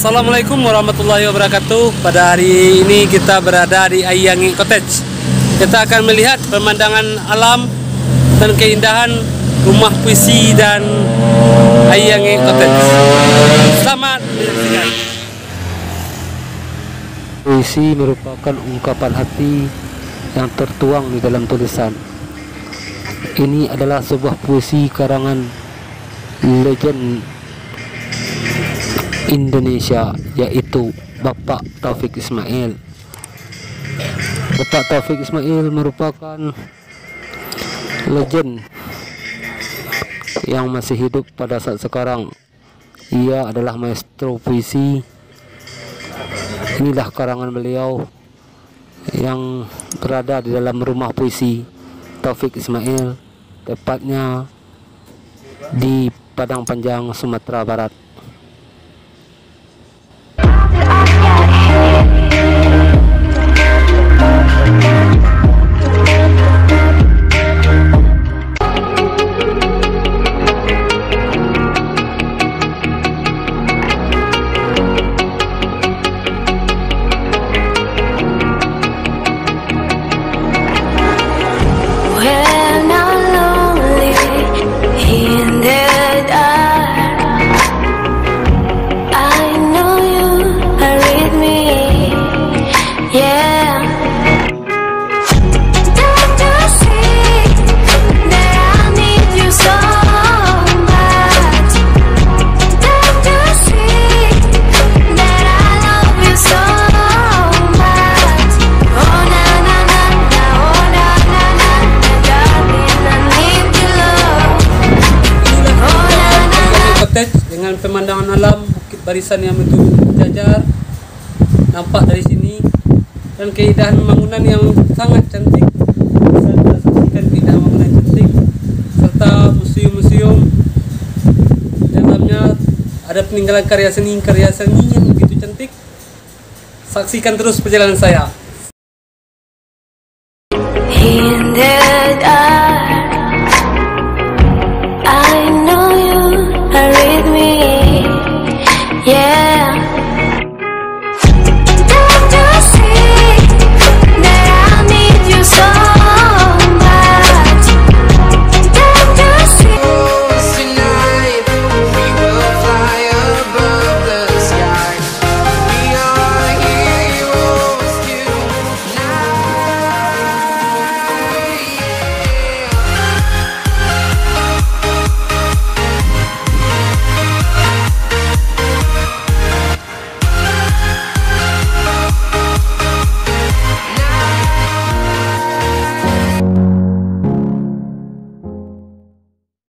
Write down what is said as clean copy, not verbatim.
Assalamualaikum warahmatullahi wabarakatuh. Pada hari ini kita berada di Aiyangi Cottage. Kita akan melihat pemandangan alam dan keindahan rumah puisi dan Aiyangi Cottage. Selamat menyaksikan. Puisi merupakan ungkapan hati yang tertuang di dalam tulisan. Ini adalah sebuah puisi karangan legend Indonesia, yaitu Bapak Taufik Ismail. Bapak Taufik Ismail merupakan legend yang masih hidup pada saat sekarang. Ia adalah maestro puisi. Inilah karangan beliau yang berada di dalam rumah puisi Taufik Ismail, tepatnya di Padang Panjang, Sumatera Barat. Dengan pemandangan alam, bukit barisan yang berjajar nampak dari sini, dan keindahan bangunan yang sangat cantik. Bisa kita saksikan keindahan bangunan cantik serta museum-museum. Dalamnya ada peninggalan karya seni yang begitu cantik. Saksikan terus perjalanan saya.